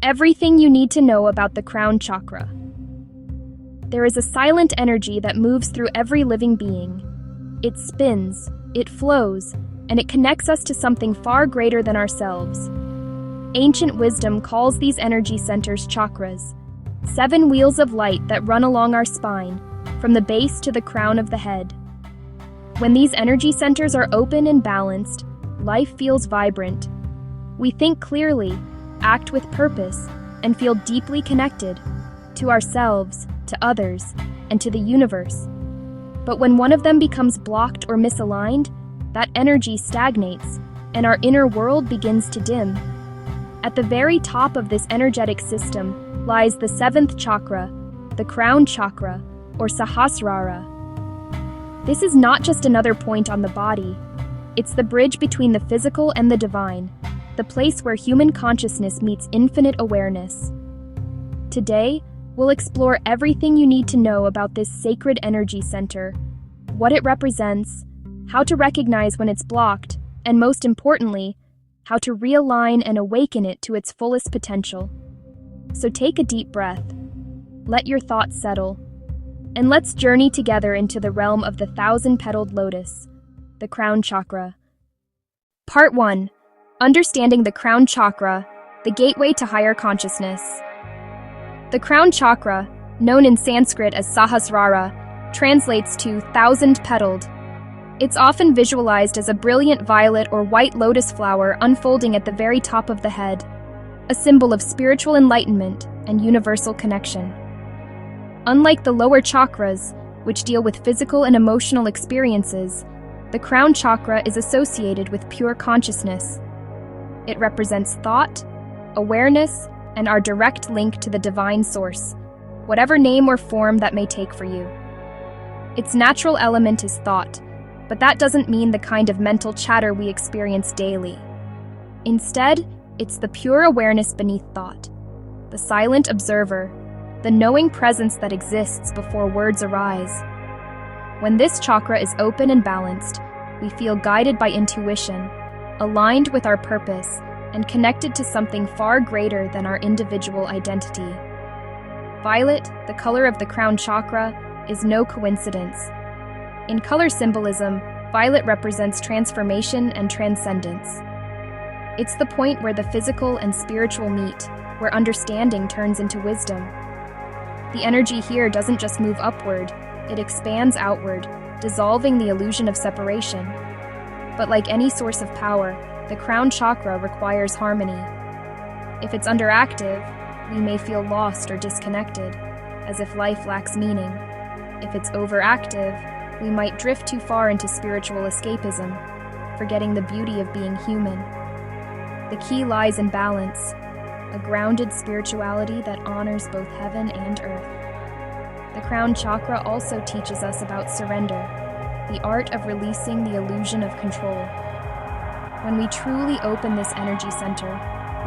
Everything you need to know about the Crown Chakra. There is a silent energy that moves through every living being. It spins, it flows, and it connects us to something far greater than ourselves. Ancient wisdom calls these energy centers chakras, 7 wheels of light that run along our spine, from the base to the crown of the head. When these energy centers are open and balanced, life feels vibrant. We think clearly, act with purpose, and feel deeply connected to ourselves, to others, and to the universe. But when one of them becomes blocked or misaligned, that energy stagnates, and our inner world begins to dim. At the very top of this energetic system lies the 7th chakra, the Crown Chakra, or Sahasrara. This is not just another point on the body. It's the bridge between the physical and the divine, the place where human consciousness meets infinite awareness. Today, we'll explore everything you need to know about this sacred energy center, what it represents, how to recognize when it's blocked, and most importantly, how to realign and awaken it to its fullest potential. So take a deep breath, let your thoughts settle, and let's journey together into the realm of the 1000-petaled lotus, the Crown Chakra. Part 1. Understanding the Crown Chakra, the gateway to higher consciousness. The Crown Chakra, known in Sanskrit as Sahasrara, translates to thousand-petaled. It's often visualized as a brilliant violet or white lotus flower unfolding at the very top of the head, a symbol of spiritual enlightenment and universal connection. Unlike the lower chakras, which deal with physical and emotional experiences, the Crown Chakra is associated with pure consciousness. It represents thought, awareness, and our direct link to the divine source, whatever name or form that may take for you. Its natural element is thought, but that doesn't mean the kind of mental chatter we experience daily. Instead, it's the pure awareness beneath thought, the silent observer, the knowing presence that exists before words arise. When this chakra is open and balanced, we feel guided by intuition, aligned with our purpose, and connected to something far greater than our individual identity. Violet, the color of the Crown Chakra, is no coincidence. In color symbolism, violet represents transformation and transcendence. It's the point where the physical and spiritual meet, where understanding turns into wisdom. The energy here doesn't just move upward, it expands outward, dissolving the illusion of separation. But like any source of power, the Crown Chakra requires harmony. If it's underactive, we may feel lost or disconnected, as if life lacks meaning. If it's overactive, we might drift too far into spiritual escapism, forgetting the beauty of being human. The key lies in balance, a grounded spirituality that honors both heaven and earth. The Crown Chakra also teaches us about surrender, the art of releasing the illusion of control. When we truly open this energy center,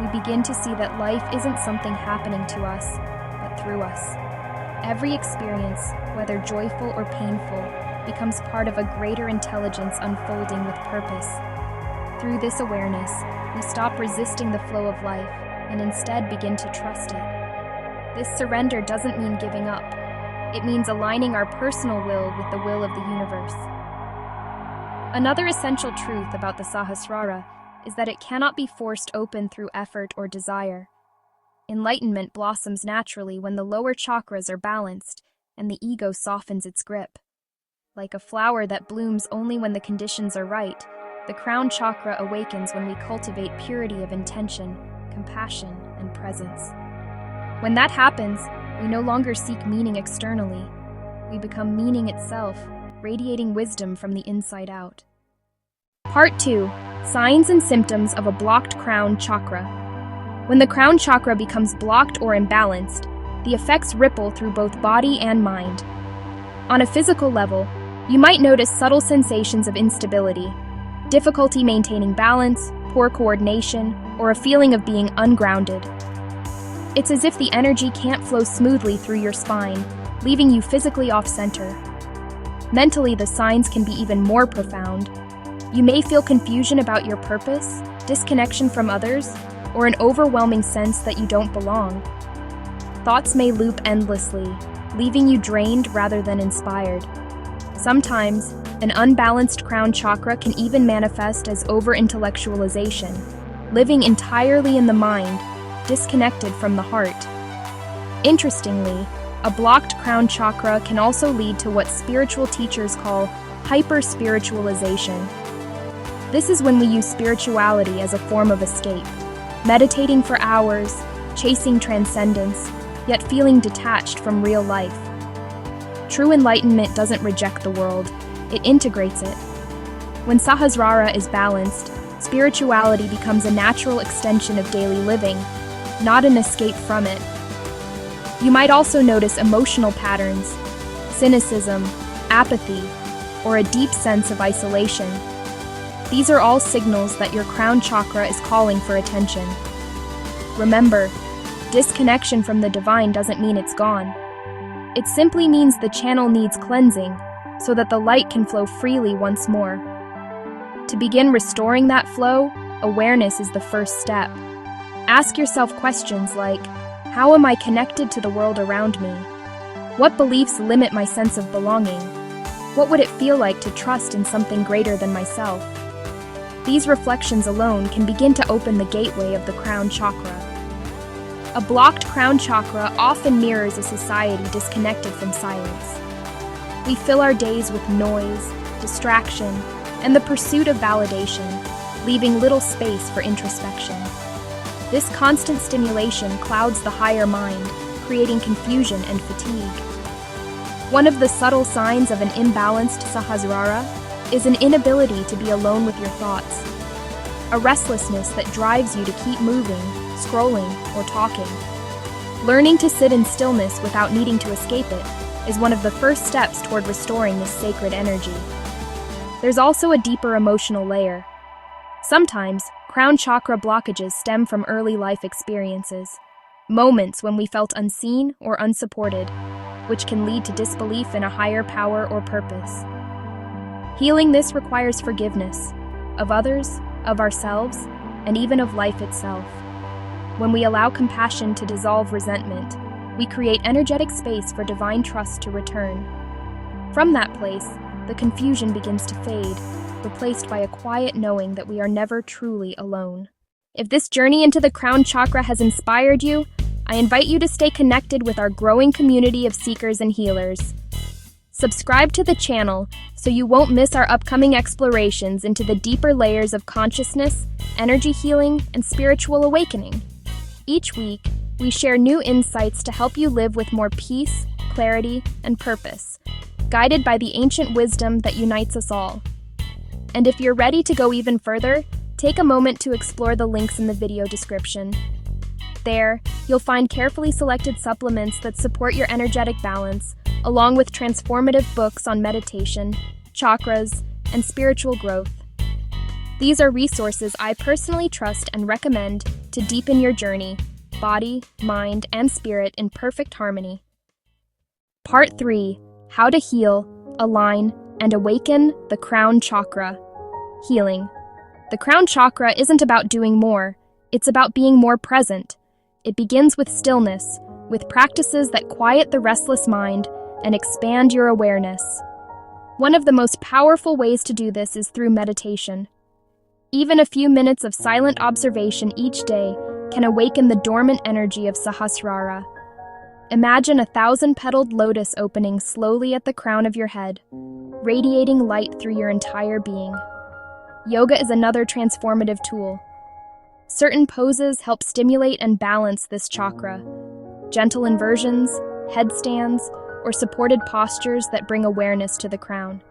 we begin to see that life isn't something happening to us, but through us. Every experience, whether joyful or painful, becomes part of a greater intelligence unfolding with purpose. Through this awareness, we stop resisting the flow of life and instead begin to trust it. This surrender doesn't mean giving up. It means aligning our personal will with the will of the universe. Another essential truth about the Sahasrara is that it cannot be forced open through effort or desire. Enlightenment blossoms naturally when the lower chakras are balanced and the ego softens its grip. Like a flower that blooms only when the conditions are right, the Crown Chakra awakens when we cultivate purity of intention, compassion, and presence. When that happens, we no longer seek meaning externally. We become meaning itself, radiating wisdom from the inside out. Part 2. Signs and symptoms of a blocked Crown Chakra. When the Crown Chakra becomes blocked or imbalanced, the effects ripple through both body and mind. On a physical level, you might notice subtle sensations of instability, difficulty maintaining balance, poor coordination, or a feeling of being ungrounded. It's as if the energy can't flow smoothly through your spine, leaving you physically off-center. Mentally, the signs can be even more profound. You may feel confusion about your purpose, disconnection from others, or an overwhelming sense that you don't belong. Thoughts may loop endlessly, leaving you drained rather than inspired. Sometimes, an unbalanced crown chakra can even manifest as over-intellectualization, living entirely in the mind, disconnected from the heart. Interestingly, a blocked crown chakra can also lead to what spiritual teachers call hyper-spiritualization. This is when we use spirituality as a form of escape, meditating for hours, chasing transcendence, yet feeling detached from real life. True enlightenment doesn't reject the world, it integrates it. When Sahasrara is balanced, spirituality becomes a natural extension of daily living, not an escape from it. You might also notice emotional patterns, cynicism, apathy, or a deep sense of isolation. These are all signals that your crown chakra is calling for attention. Remember, disconnection from the divine doesn't mean it's gone. It simply means the channel needs cleansing so that the light can flow freely once more. To begin restoring that flow, awareness is the first step. Ask yourself questions like, how am I connected to the world around me? What beliefs limit my sense of belonging? What would it feel like to trust in something greater than myself? These reflections alone can begin to open the gateway of the crown chakra. A blocked crown chakra often mirrors a society disconnected from silence. We fill our days with noise, distraction, and the pursuit of validation, leaving little space for introspection. This constant stimulation clouds the higher mind, creating confusion and fatigue. One of the subtle signs of an imbalanced Sahasrara is an inability to be alone with your thoughts, a restlessness that drives you to keep moving, scrolling, or talking. Learning to sit in stillness without needing to escape it is one of the first steps toward restoring this sacred energy. There's also a deeper emotional layer. Sometimes, crown chakra blockages stem from early life experiences, moments when we felt unseen or unsupported, which can lead to disbelief in a higher power or purpose. Healing this requires forgiveness of others, of ourselves, and even of life itself. When we allow compassion to dissolve resentment, we create energetic space for divine trust to return. From that place, the confusion begins to fade, replaced by a quiet knowing that we are never truly alone. If this journey into the crown chakra has inspired you, I invite you to stay connected with our growing community of seekers and healers. Subscribe to the channel so you won't miss our upcoming explorations into the deeper layers of consciousness, energy healing, and spiritual awakening. Each week, we share new insights to help you live with more peace, clarity, and purpose, guided by the ancient wisdom that unites us all. And if you're ready to go even further, take a moment to explore the links in the video description. There, you'll find carefully selected supplements that support your energetic balance, along with transformative books on meditation, chakras, and spiritual growth. These are resources I personally trust and recommend to deepen your journey, body, mind, and spirit in perfect harmony. Part 3: How to Heal, Align, and Awaken the Crown Chakra. Healing. The crown chakra isn't about doing more, it's about being more present. It begins with stillness, with practices that quiet the restless mind and expand your awareness. One of the most powerful ways to do this is through meditation. Even a few minutes of silent observation each day can awaken the dormant energy of Sahasrara. Imagine a thousand-petaled lotus opening slowly at the crown of your head, radiating light through your entire being. Yoga is another transformative tool. Certain poses help stimulate and balance this chakra. Gentle inversions, headstands, or supported postures that bring awareness to the crown.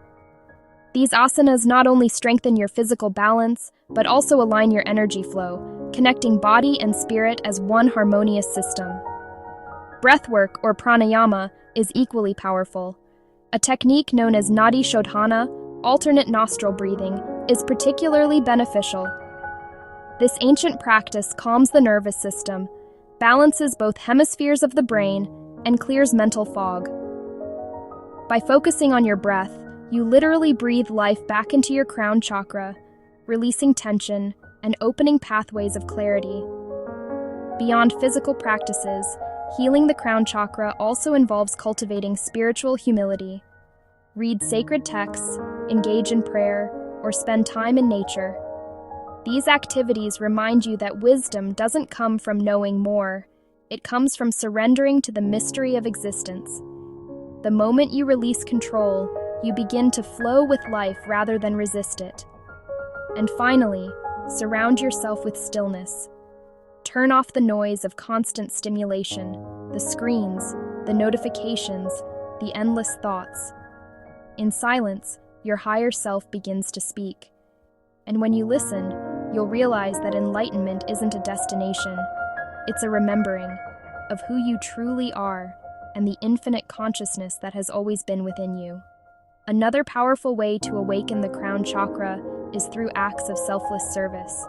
These asanas not only strengthen your physical balance, but also align your energy flow, connecting body and spirit as one harmonious system. Breathwork, or pranayama, is equally powerful. A technique known as nadi shodhana, alternate nostril breathing, is particularly beneficial. This ancient practice calms the nervous system, balances both hemispheres of the brain, and clears mental fog. By focusing on your breath, you literally breathe life back into your crown chakra, releasing tension and opening pathways of clarity. Beyond physical practices, healing the crown chakra also involves cultivating spiritual humility. Read sacred texts, engage in prayer, or spend time in nature. These activities remind you that wisdom doesn't come from knowing more. It comes from surrendering to the mystery of existence. The moment you release control, you begin to flow with life rather than resist it. And finally, surround yourself with stillness. Turn off the noise of constant stimulation, the screens, the notifications, the endless thoughts. In silence, your higher self begins to speak. And when you listen, you'll realize that enlightenment isn't a destination. It's a remembering of who you truly are and the infinite consciousness that has always been within you. Another powerful way to awaken the crown chakra is through acts of selfless service.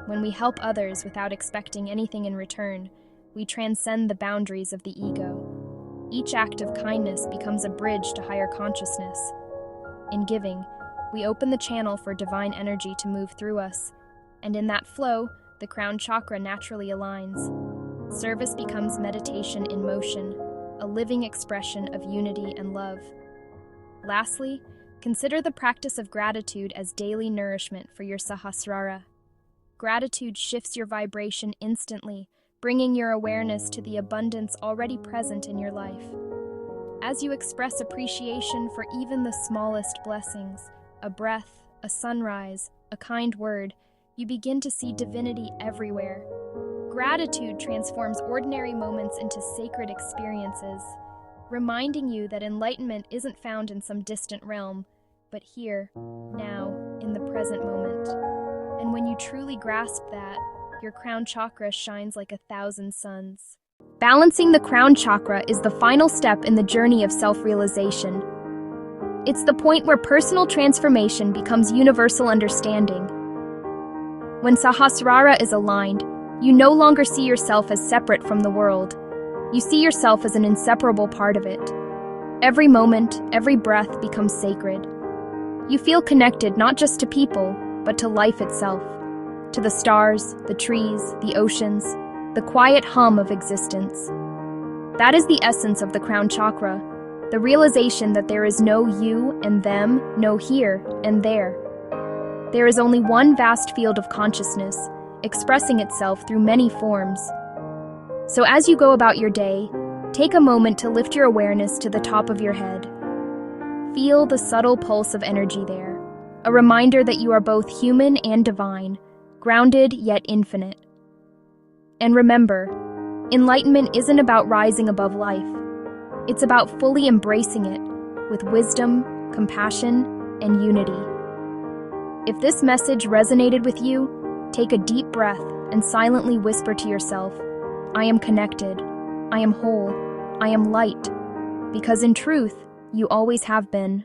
When we help others without expecting anything in return, we transcend the boundaries of the ego. Each act of kindness becomes a bridge to higher consciousness. In giving, we open the channel for divine energy to move through us, and in that flow, the crown chakra naturally aligns. Service becomes meditation in motion, a living expression of unity and love. Lastly, consider the practice of gratitude as daily nourishment for your Sahasrara. Gratitude shifts your vibration instantly, bringing your awareness to the abundance already present in your life. As you express appreciation for even the smallest blessings, a breath, a sunrise, a kind word, you begin to see divinity everywhere. Gratitude transforms ordinary moments into sacred experiences, reminding you that enlightenment isn't found in some distant realm, but here, now, in the present moment. And when you truly grasp that, your crown chakra shines like 1,000 suns. Balancing the crown chakra is the final step in the journey of self-realization. It's the point where personal transformation becomes universal understanding. When Sahasrara is aligned, you no longer see yourself as separate from the world. You see yourself as an inseparable part of it. Every moment, every breath becomes sacred. You feel connected not just to people, but to life itself, to the stars, the trees, the oceans, the quiet hum of existence. That is the essence of the crown chakra, the realization that there is no you and them, no here and there. There is only one vast field of consciousness, expressing itself through many forms. So as you go about your day, take a moment to lift your awareness to the top of your head. Feel the subtle pulse of energy there, a reminder that you are both human and divine, grounded yet infinite. And remember, enlightenment isn't about rising above life. It's about fully embracing it with wisdom, compassion, and unity. If this message resonated with you, take a deep breath and silently whisper to yourself, I am connected, I am whole, I am light, because in truth, you always have been.